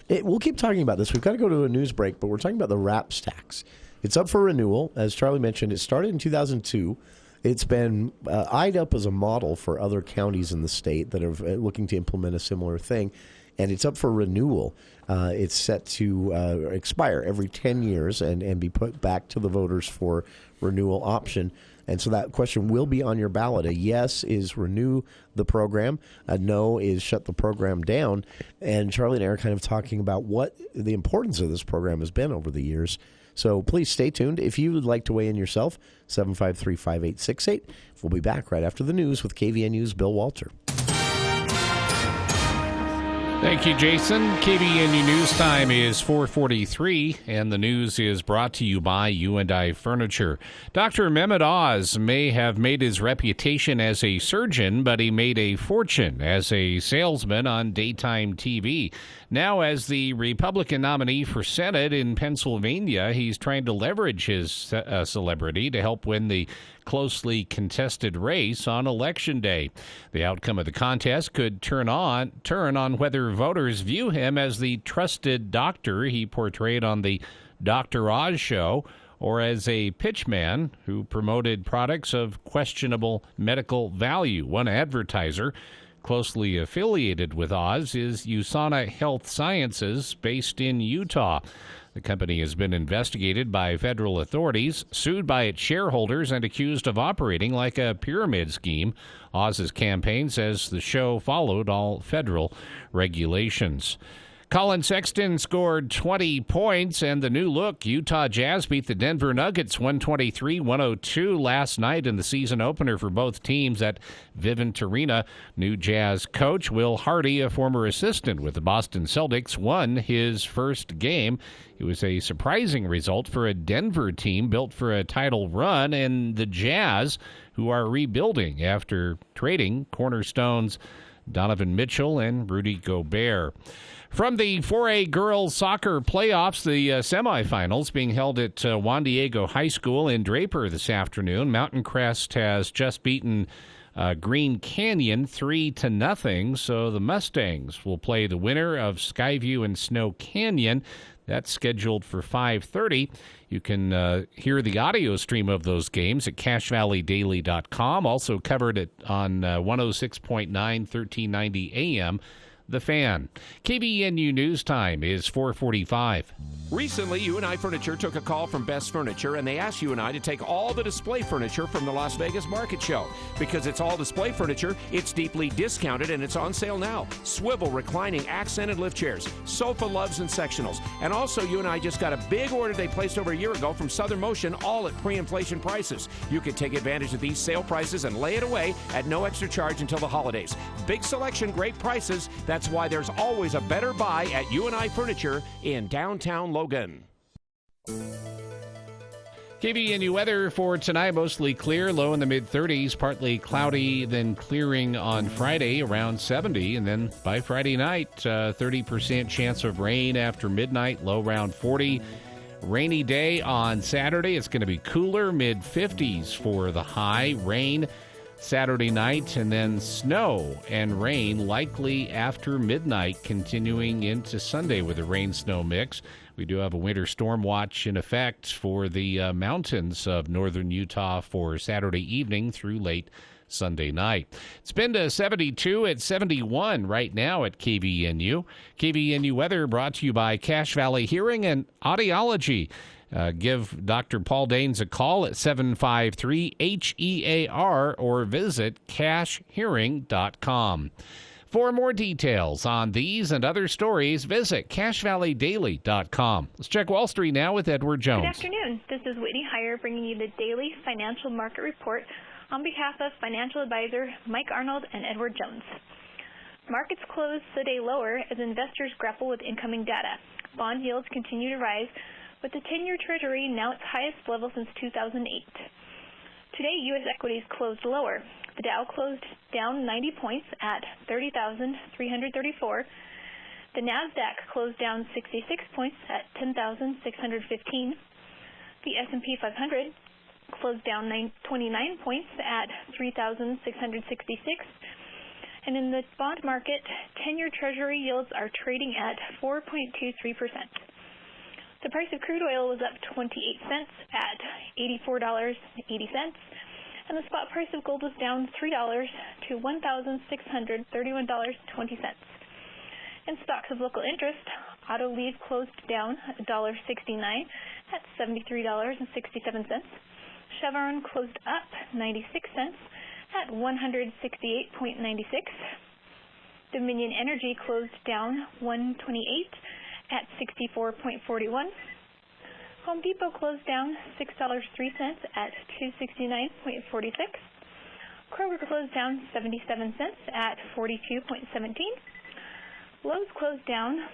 [SPEAKER 7] we'll keep talking about this. We've got to go to a news break, but we're talking about the RAPZ tax. It's up for renewal. As Charlie mentioned, it started in 2002. It's been eyed up as a model for other counties in the state that are looking to implement a similar thing, and it's up for renewal. It's set to expire every 10 years and be put back to the voters for renewal option. And so that question will be on your ballot. A yes is renew the program. A no is shut the program down. And Charlie and I are kind of talking about what the importance of this program has been over the years. So please stay tuned. If you would like to weigh in yourself, 753-5868. We'll be back right after the news with KVNU's Bill Walter.
[SPEAKER 2] Thank you, Jason. KVNU News Time is 4:43, and the news is brought to you by U&I Furniture. Dr. Mehmet Oz may have made his reputation as a surgeon, but he made a fortune as a salesman on daytime TV. Now, as the Republican nominee for Senate in Pennsylvania, he's trying to leverage his celebrity to help win the closely contested race on Election Day. The outcome of the contest could turn on whether voters view him as the trusted doctor he portrayed on the Dr. Oz show, or as a pitchman who promoted products of questionable medical value. One advertiser closely affiliated with Oz is USANA Health Sciences, based in Utah. The company has been investigated by federal authorities, sued by its shareholders, and accused of operating like a pyramid scheme. Oz's campaign says the show followed all federal regulations. Colin Sexton scored 20 points, and the new look Utah Jazz beat the Denver Nuggets 123-102 last night in the season opener for both teams at Vivint Arena. New Jazz coach Will Hardy, a former assistant with the Boston Celtics, won his first game. It was a surprising result for a Denver team built for a title run, and the Jazz, who are rebuilding after trading cornerstones Donovan Mitchell and Rudy Gobert. From the 4A girls soccer playoffs, the semifinals being held at Juan Diego High School in Draper this afternoon. Mountain Crest has just beaten Green Canyon 3-0, so the Mustangs will play the winner of Skyview and Snow Canyon. That's scheduled for 5:30. You can hear the audio stream of those games at CashValleyDaily.com. Also covered it on 106.9, 1390 AM. The Fan. KVNU News Time is 4:45.
[SPEAKER 13] Recently, UNI Furniture took a call from Best Furniture, and they asked UNI to take all the display furniture from the Las Vegas Market Show. Because it's all display furniture, it's deeply discounted, and it's on sale now. Swivel, reclining, accented lift chairs, sofa loves and sectionals. And also, UNI just got a big order they placed over a year ago from Southern Motion, all at pre-inflation prices. You can take advantage of these sale prices and lay it away at no extra charge until the holidays. Big selection, great prices. That's why there's always a better buy at UNI Furniture in downtown Logan.
[SPEAKER 2] KVNU weather for tonight, mostly clear, low in the mid-30s, partly cloudy, then clearing on Friday around 70, and then by Friday night, 30% chance of rain after midnight, low around 40. Rainy day on Saturday. It's going to be cooler, mid-50s for the high. Rain Saturday night, and then snow and rain likely after midnight, continuing into Sunday with a rain-snow mix. We do have a winter storm watch in effect for the mountains of northern Utah for Saturday evening through late Sunday night. It's been to 72 at 71 right now at KVNU. KVNU weather brought to you by Cache Valley Hearing and Audiology. Give Dr. Paul Danes a call at 753-HEAR or visit CacheHearing.com. For more details on these and other stories, visit CashValleyDaily.com. Let's check Wall Street now with Edward Jones.
[SPEAKER 14] Good afternoon. This is Whitney Heyer bringing you the daily financial market report on behalf of financial advisor Mike Arnold and Edward Jones. Markets closed the day lower as investors grapple with incoming data. Bond yields continue to rise, with the 10-year Treasury now its highest level since 2008. Today, U.S. equities closed lower. The Dow closed down 90 points at 30,334. The NASDAQ closed down 66 points at 10,615. The S&P 500 closed down 29 points at 3,666. And in the bond market, 10-year Treasury yields are trading at 4.23%. The price of crude oil was up 28 cents at $84.80, and the spot price of gold was down $3 to $1,631.20. In stocks of local interest, Auto Lead closed down $1.69 at $73.67. Chevron closed up 96 cents at $168.96. Dominion Energy closed down $1.28 at 64.41. Home Depot closed down $6.03 at 269.46. Kroger closed down 77 cents at 42.17. Lowe's closed down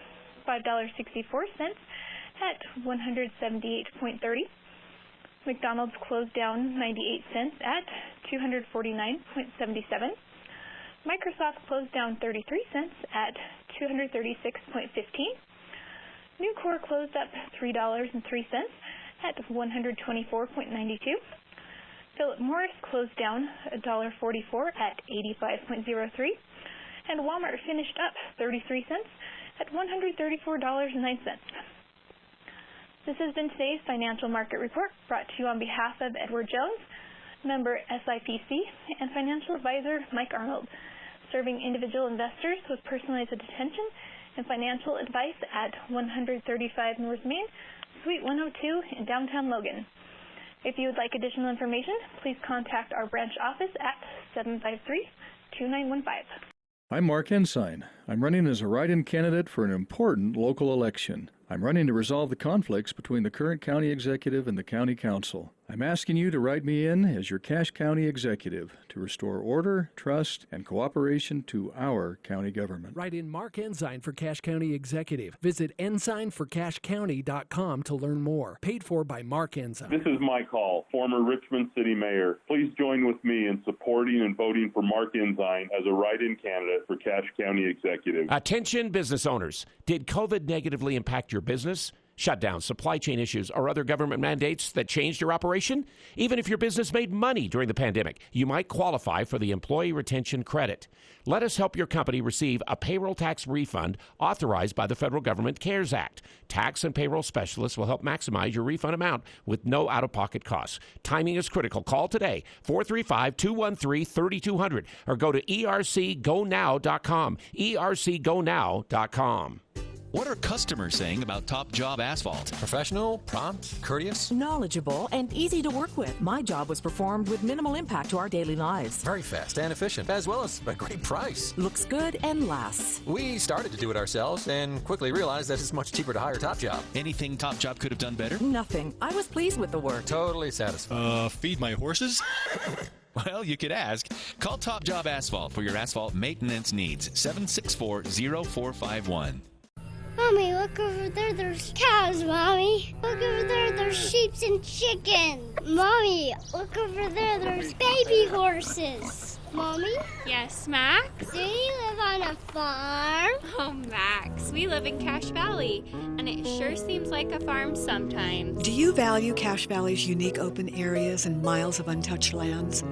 [SPEAKER 14] $5.64 at 178.30. McDonald's closed down 98 cents at 249.77. Microsoft closed down 33 cents at 236.15. Nucor closed up $3.03 at 124.92. Philip Morris closed down $1.44 at 85.03. And Walmart finished up 33 cents at $134.09. This has been today's Financial Market Report, brought to you on behalf of Edward Jones, member SIPC, and financial advisor Mike Arnold, serving individual investors with personalized attention and financial advice at 135 North Main, Suite 102 in downtown Logan. If you would like additional information, please contact our branch office at 753-2915.
[SPEAKER 15] I'm Mark Ensign. I'm running as a write-in candidate for an important local election. I'm running to resolve the conflicts between the current county executive and the county council. I'm asking you to write me in as your Cache County executive to restore order, trust, and cooperation to our county government.
[SPEAKER 16] Write in Mark Ensign for Cache County executive. Visit ensignforcachecounty.com to learn more. Paid for by Mark Ensign.
[SPEAKER 17] This is Mike Hall, former Richmond City Mayor. Please join with me in supporting and voting for Mark Ensign as a write-in candidate for Cache County executive.
[SPEAKER 13] Attention business owners. Did COVID negatively impact your business? Shutdowns, supply chain issues, or other government mandates that changed your operation? Even if your business made money during the pandemic, you might qualify for the Employee Retention Credit. Let us help your company receive a payroll tax refund authorized by the federal government CARES Act. Tax and payroll specialists will help maximize your refund amount with no out-of-pocket costs. Timing is critical. Call today, 435-213-3200, or go to ercgonow.com, ercgonow.com.
[SPEAKER 18] What are customers saying about Top Job Asphalt?
[SPEAKER 19] Professional, prompt, courteous,
[SPEAKER 20] knowledgeable, and easy to work with. My job was performed with minimal impact to our daily lives.
[SPEAKER 19] Very fast and efficient, as well as a great price.
[SPEAKER 20] Looks good and lasts.
[SPEAKER 19] We started to do it ourselves and quickly realized that it's much cheaper to hire Top Job.
[SPEAKER 18] Anything Top Job could have done better?
[SPEAKER 20] Nothing. I was pleased with the work.
[SPEAKER 19] Totally satisfied.
[SPEAKER 18] Feed my horses? Well, you could ask. Call Top Job Asphalt for your asphalt maintenance needs. 764-0451.
[SPEAKER 21] Mommy, look over there, there's cows, Mommy. Look over there, there's sheep and chickens. Mommy, look over there, there's baby horses. Mommy?
[SPEAKER 22] Yes, Max?
[SPEAKER 21] Do you live on a farm?
[SPEAKER 22] Oh, Max, we live in Cache Valley, and it sure seems like a farm sometimes.
[SPEAKER 23] Do you value Cache Valley's unique open areas and miles of untouched lands?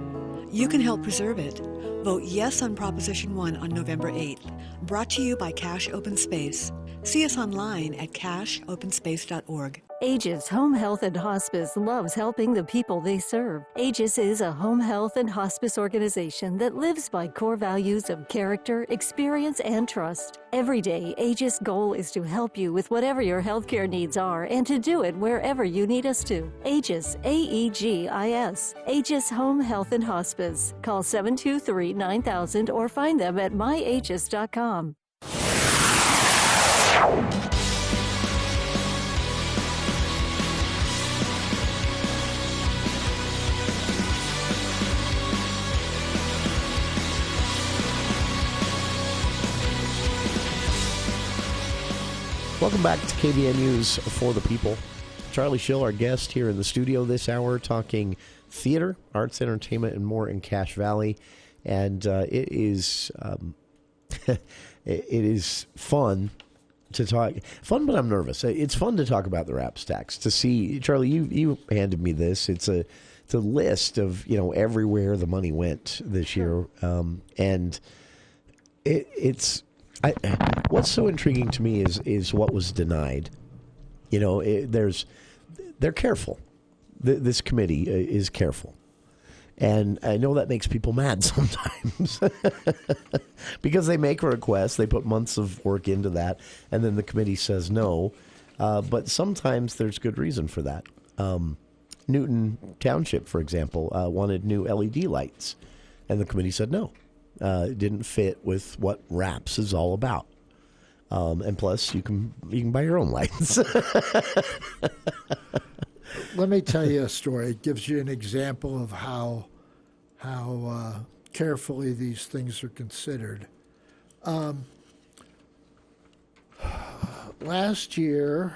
[SPEAKER 23] You can help preserve it. Vote yes on Proposition 1 on November 8th. Brought to you by Cache Open Space. See us online at cacheopenspace.org.
[SPEAKER 24] Aegis Home Health and Hospice loves helping the people they serve. Aegis is a home health and hospice organization that lives by core values of character, experience, and trust. Every day, Aegis' goal is to help you with whatever your healthcare needs are and to do it wherever you need us to. Aegis, A-E-G-I-S. Aegis Home Health and Hospice. Call 723-9000 or find them at myaegis.com.
[SPEAKER 7] Welcome back to KVN News for the People. Charlie Schill, our guest here in the studio this hour, talking theater, arts, entertainment, and more in Cache Valley. And it is it is fun to talk. Fun, but I'm nervous. It's fun to talk about the RAPZ tax. To see, Charlie, you handed me this. It's a list of everywhere the money went this year, and it's. What's so intriguing to me is what was denied. They're careful. This committee is careful, and I know that makes people mad sometimes because they make a request, they put months of work into that, and then the committee says no. But sometimes there's good reason for that. Newton Township, for example, wanted new LED lights, and the committee said no. It didn't fit with what RAPZ is all about. And plus, you can buy your own lights.
[SPEAKER 8] Let me tell you a story. It gives you an example of how carefully these things are considered. Last year,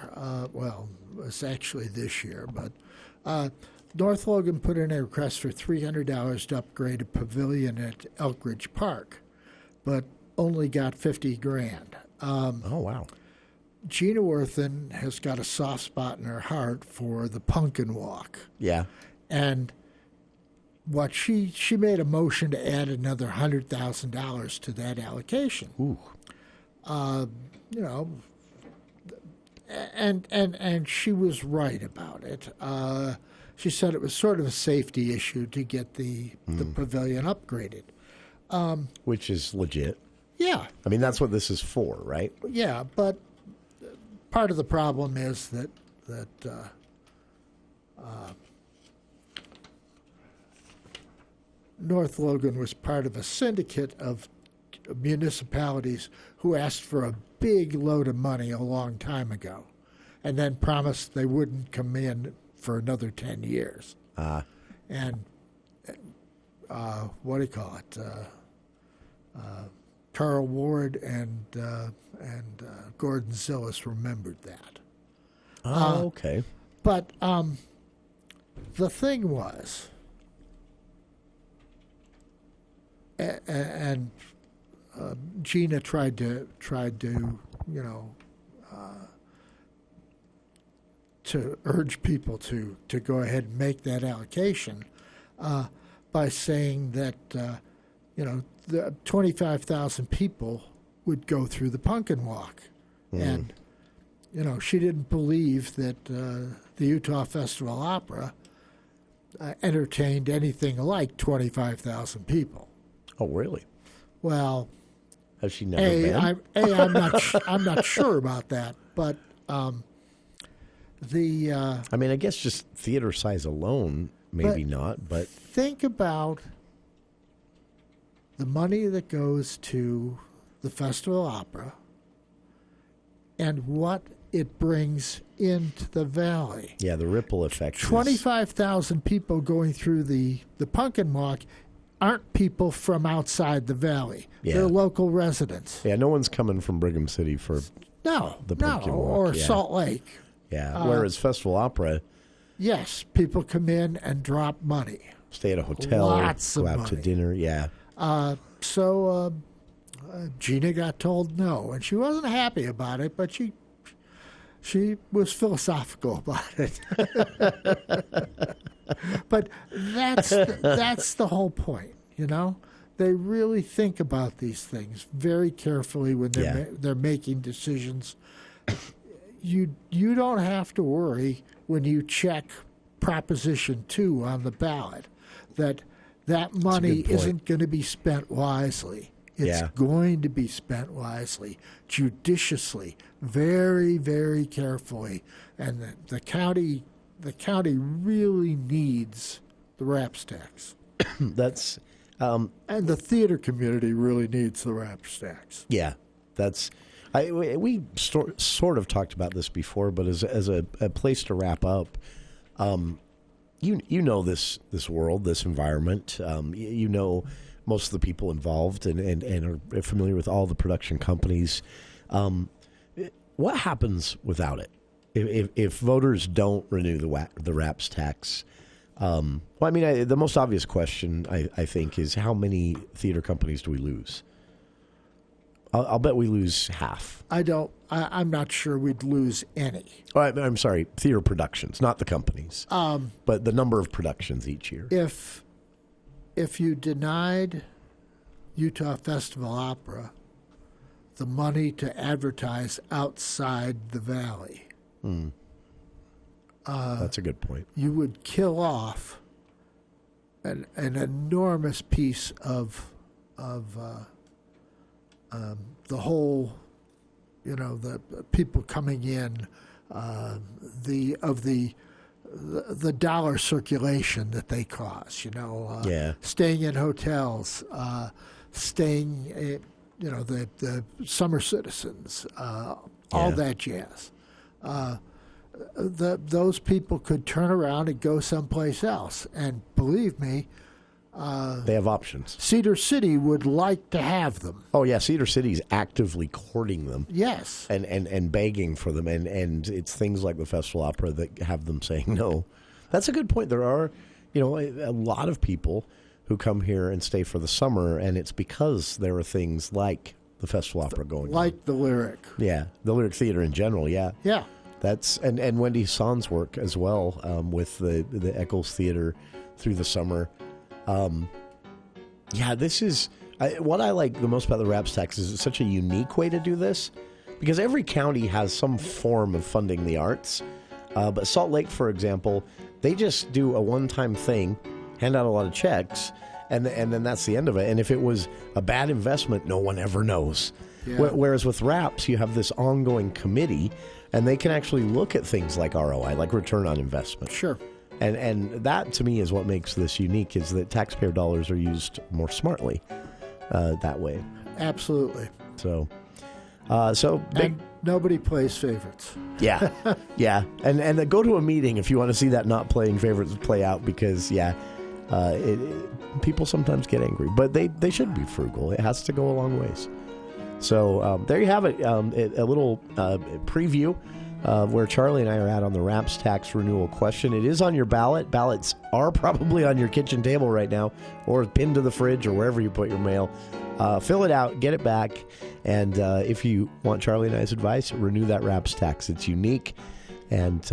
[SPEAKER 8] well, it's actually this year, but North Logan put in a request for $300 to upgrade a pavilion at Elk Ridge Park, but only got $50,000.
[SPEAKER 7] Oh, wow.
[SPEAKER 8] Gina Worthen has got a soft spot in her heart for the Pumpkin Walk.
[SPEAKER 7] Yeah.
[SPEAKER 8] And what she made a motion to add another $100,000 to that allocation.
[SPEAKER 7] Ooh.
[SPEAKER 8] And she was right about it. She said it was sort of a safety issue to get the pavilion upgraded.
[SPEAKER 7] Which is legit.
[SPEAKER 8] Yeah.
[SPEAKER 7] I mean, that's what this is for, right?
[SPEAKER 8] Yeah, but part of the problem is that North Logan was part of a syndicate of municipalities who asked for a big load of money a long time ago and then promised they wouldn't come in for another 10 years. And what do you call it? Carl Ward and Gordon Zillis remembered that.
[SPEAKER 7] Okay.
[SPEAKER 8] But the thing was, and Gina tried to to urge people to go ahead and make that allocation by saying that the 25,000 people would go through the pumpkin walk, and she didn't believe that the Utah Festival Opera entertained anything like 25,000 people.
[SPEAKER 7] Oh, really?
[SPEAKER 8] Well,
[SPEAKER 7] has she never been?
[SPEAKER 8] I'm not sure about that, but I
[SPEAKER 7] mean, I guess just theater size alone, maybe not. But
[SPEAKER 8] think about the money that goes to the Festival Opera and what it brings into the valley.
[SPEAKER 7] Yeah, the ripple effect.
[SPEAKER 8] 25,000 people going through the pumpkin walk aren't people from outside the valley.
[SPEAKER 7] Yeah.
[SPEAKER 8] They're local residents.
[SPEAKER 7] Yeah, no one's coming from Brigham City for the pumpkin walk.
[SPEAKER 8] Or Salt Lake.
[SPEAKER 7] Yeah, whereas Festival Opera...
[SPEAKER 8] Yes, people come in and drop money.
[SPEAKER 7] Stay at a hotel,
[SPEAKER 8] Lots
[SPEAKER 7] go
[SPEAKER 8] of
[SPEAKER 7] out
[SPEAKER 8] money.
[SPEAKER 7] to dinner, yeah.
[SPEAKER 8] So Gina got told no, and she wasn't happy about it, but she was philosophical about it. But that's the whole point, They really think about these things very carefully when they're making decisions. You don't have to worry when you check Proposition 2 on the ballot that money isn't going to be spent wisely. It's going to be spent wisely, judiciously, very, very carefully, and the county really needs the RAPZ tax.
[SPEAKER 7] That's
[SPEAKER 8] and the theater community really needs the RAPZ tax.
[SPEAKER 7] Yeah, that's. We sort of talked about this before, but as a place to wrap up, you know this world, this environment. You know most of the people involved and are familiar with all the production companies. What happens without it? If voters don't renew the RAPZ tax? Well, I mean, the most obvious question, I think, is how many theater companies do we lose? I'll bet we lose half.
[SPEAKER 8] I'm not sure we'd lose any.
[SPEAKER 7] Oh, I'm sorry, theater productions, not the companies, but the number of productions each year.
[SPEAKER 8] If you denied Utah Festival Opera the money to advertise outside the valley,
[SPEAKER 7] that's a good point.
[SPEAKER 8] You would kill off an enormous piece of the whole, the people coming in, the dollar circulation that they cause, staying in hotels, staying, the summer citizens, all that jazz. Those people could turn around and go someplace else. And believe me,
[SPEAKER 7] they have options.
[SPEAKER 8] Cedar City would like to have them.
[SPEAKER 7] Oh, yeah, Cedar City's actively courting them.
[SPEAKER 8] Yes.
[SPEAKER 7] And begging for them. And it's things like the Festival Opera that have them saying no. That's a good point. There are, a lot of people who come here and stay for the summer, and it's because there are things like the Festival Opera going on.
[SPEAKER 8] Like the Lyric.
[SPEAKER 7] Yeah, the Lyric Theater in general, yeah.
[SPEAKER 8] Yeah.
[SPEAKER 7] That's and Wendy Hasan's work as well with the Eccles Theater through the summer. This is what I like the most about the RAPZ tax is it's such a unique way to do this because every county has some form of funding the arts. But Salt Lake, for example, they just do a one-time thing, hand out a lot of checks, and then that's the end of it. And if it was a bad investment, no one ever knows. Yeah. Whereas with RAPZ, you have this ongoing committee, and they can actually look at things like ROI, like return on investment.
[SPEAKER 8] Sure.
[SPEAKER 7] And that, to me, is what makes this unique, is that taxpayer dollars are used more smartly that way.
[SPEAKER 8] Absolutely.
[SPEAKER 7] So
[SPEAKER 8] and nobody plays favorites.
[SPEAKER 7] Yeah, yeah, and go to a meeting if you want to see that not playing favorites play out, because people sometimes get angry, but they should be frugal. It has to go a long ways. So there you have it, a little preview of where Charlie and I are at on the RAPZ tax renewal question. It is on your ballot. Ballots are probably on your kitchen table right now, or pinned to the fridge, or wherever you put your mail. Fill it out, get it back, and if you want Charlie and I's advice, renew that RAPZ tax. It's unique, and